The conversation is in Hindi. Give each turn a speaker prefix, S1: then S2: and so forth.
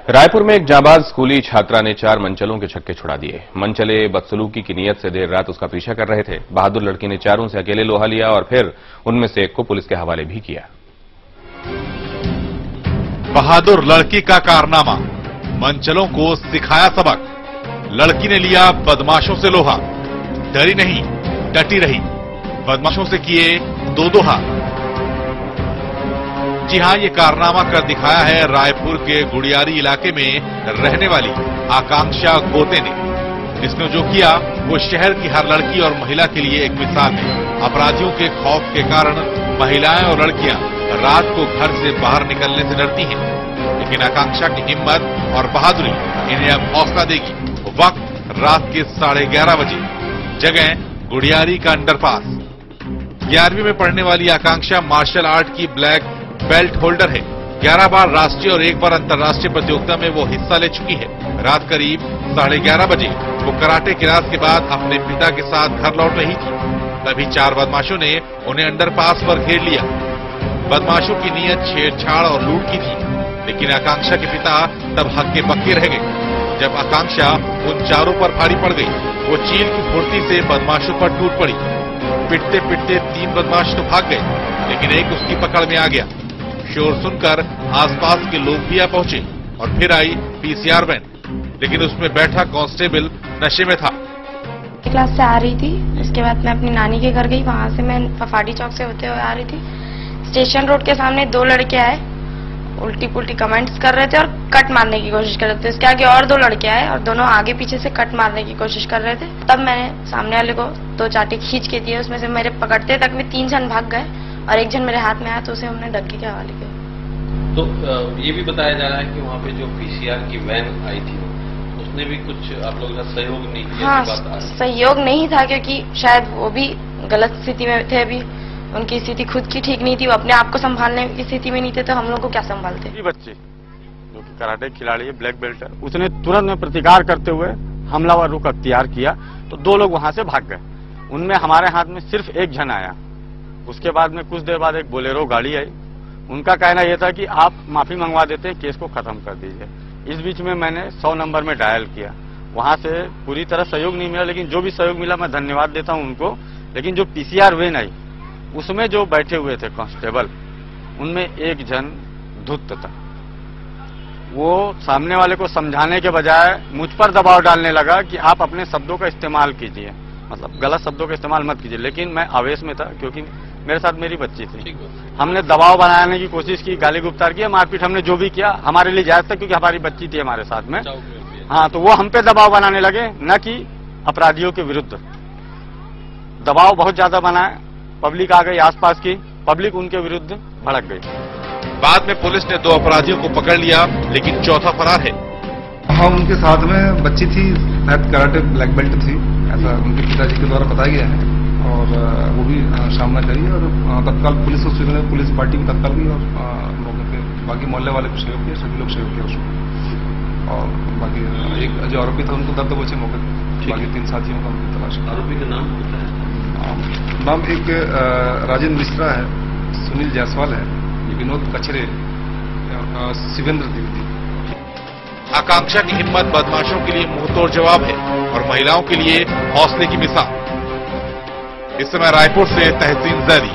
S1: रायपुर में एक जाबाज स्कूली छात्रा ने 4 मनचलों के छक्के छुड़ा दिए। मनचले बदसलूकी की नीयत से देर रात उसका पीछा कर रहे थे। बहादुर लड़की ने चारों से अकेले लोहा लिया और फिर उनमें से एक को पुलिस के हवाले भी किया।
S2: बहादुर लड़की का कारनामा, मनचलों को सिखाया सबक। लड़की ने लिया बदमाशों से लोहा, डरी नहीं डटी रही, बदमाशों से किए दो हाथ। जी हां, ये कारनामा कर दिखाया है रायपुर के गुड़ियारी इलाके में रहने वाली आकांक्षा गोते ने। इसने जो किया वो शहर की हर लड़की और महिला के लिए एक मिसाल है। अपराधियों के खौफ के कारण महिलाएं और लड़कियां रात को घर से बाहर निकलने से डरती हैं, लेकिन आकांक्षा की हिम्मत और बहादुरी इन्हें अब हौसला देगी। वक्त रात के 11:30 बजे, जगह गुड़ियारी का अंडरपास। 11वीं में पढ़ने वाली आकांक्षा मार्शल आर्ट की ब्लैक बेल्ट होल्डर है। 11 बार राष्ट्रीय और 1 बार अंतर्राष्ट्रीय प्रतियोगिता में वो हिस्सा ले चुकी है। रात करीब 11:30 बजे वो कराटे क्लास के बाद अपने पिता के साथ घर लौट रही थी। तभी 4 बदमाशों ने उन्हें अंडरपास पर घेर लिया। बदमाशों की नीयत छेड़छाड़ और लूट की थी, लेकिन आकांक्षा के पिता तब हक्के बक्के रह गए। जब आकांक्षा उन चारों पर भारी पड़ गई, वो चील की फुर्ती से बदमाशों पर टूट पड़ी। पिटते पिटते 3 बदमाश तो भाग गए, लेकिन एक उसकी पकड़ में आ गया। शोर सुनकर आसपास के लोग भी आ पहुंचे और फिर आई पीसीआर वैन, लेकिन उसमें बैठा कांस्टेबल नशे में था।
S3: क्लास से आ रही थी, उसके बाद मैं अपनी नानी के घर गई। वहां से मैं फफाड़ी चौक से होते हुए आ रही थी। स्टेशन रोड के सामने 2 लड़के आए, उल्टी पुल्टी कमेंट्स कर रहे थे और कट मारने की कोशिश कर रहे थे। उसके आगे और 2 लड़के आए और दोनों आगे पीछे से कट मारने की कोशिश कर रहे थे। तब मैंने सामने वाले को 2 चाटे खींच के दिए। उसमें से मेरे पकड़ते तक में 3 जन भाग गए और 1 जन मेरे हाथ में आया, तो उसे हमने धक्के के हवाले किया।
S4: तो ये भी बताया जा रहा है कि वहाँ पे जो पीसीआर की वैन आई थी उसने भी कुछ आप लोगों का सहयोग नहीं किया।
S3: हाँ, सहयोग नहीं था, क्योंकि शायद वो भी गलत स्थिति में थे। अभी उनकी स्थिति खुद की ठीक नहीं थी, वो अपने आप को संभालने की स्थिति में नहीं थे, तो हम लोग को क्या संभालते।
S5: बच्चे जो कि कराटे खिलाड़ी है, ब्लैक बेल्ट है, उसने तुरंत में प्रतिकार करते हुए हमलावर रुख अख्तियार किया, तो 2 लोग वहां से भाग गए। उनमें हमारे हाथ में सिर्फ 1 जन आया। उसके बाद में कुछ देर बाद एक बोलेरो गाड़ी आई। उनका कहना यह था कि आप माफी मंगवा देते हैं, केस को खत्म कर दीजिए। इस बीच में मैंने 100 नंबर में डायल किया। वहां से पूरी तरह सहयोग नहीं मिला, लेकिन जो भी सहयोग मिला मैं धन्यवाद देता हूं उनको। लेकिन जो पीसीआर वैन आई, उसमें जो बैठे हुए थे कांस्टेबल, उनमें 1 जन धुत था। वो सामने वाले को समझाने के बजाय मुझ पर दबाव डालने लगा कि आप अपने शब्दों का इस्तेमाल कीजिए, मतलब गलत शब्दों का इस्तेमाल मत कीजिए। लेकिन मैं आवेश में था, क्योंकि मेरे साथ मेरी बच्ची थी। हमने दबाव बनाने की कोशिश की, गाली गुफ्तार किया, मारपीट हमने जो भी किया हमारे लिए जायज था, क्योंकि हमारी बच्ची थी हमारे साथ में। हाँ, तो वो हम पे दबाव बनाने लगे, न कि अपराधियों के विरुद्ध। दबाव बहुत ज्यादा बनाया, पब्लिक आ गई, आसपास की पब्लिक उनके विरुद्ध भड़क गई।
S2: बाद में पुलिस ने 2 अपराधियों को पकड़ लिया, लेकिन चौथा फरार है।
S6: हाँ, उनके साथ में बच्ची थी, कराटे ब्लैक बेल्ट थी, ऐसा उनके पिताजी के द्वारा बताया गया है। और वो भी सामना करी और तत्काल पुलिस पुलिस पार्टी को तत्काल गई और लोगों के बाकी मोहल्ले वाले को सहयोग किया, सभी लोग सहयोग किया उसको। और बाकी एक जो आरोपी था उनको दर्द बचे मौके पर, बाकी 3 साथियों का उनकी तलाश।
S4: आरोपी का नाम
S6: नाम एक राजेंद्र मिश्रा है, सुनील जायसवाल है, विनोद कचरे, शिवेंद्र द्विवेदी।
S2: आकांक्षा की हिम्मत बदमाशों के लिए मुंहतोड़ जवाब है और महिलाओं के लिए हौसले की मिसाल। इस समय रायपुर से तहसीन जैदी।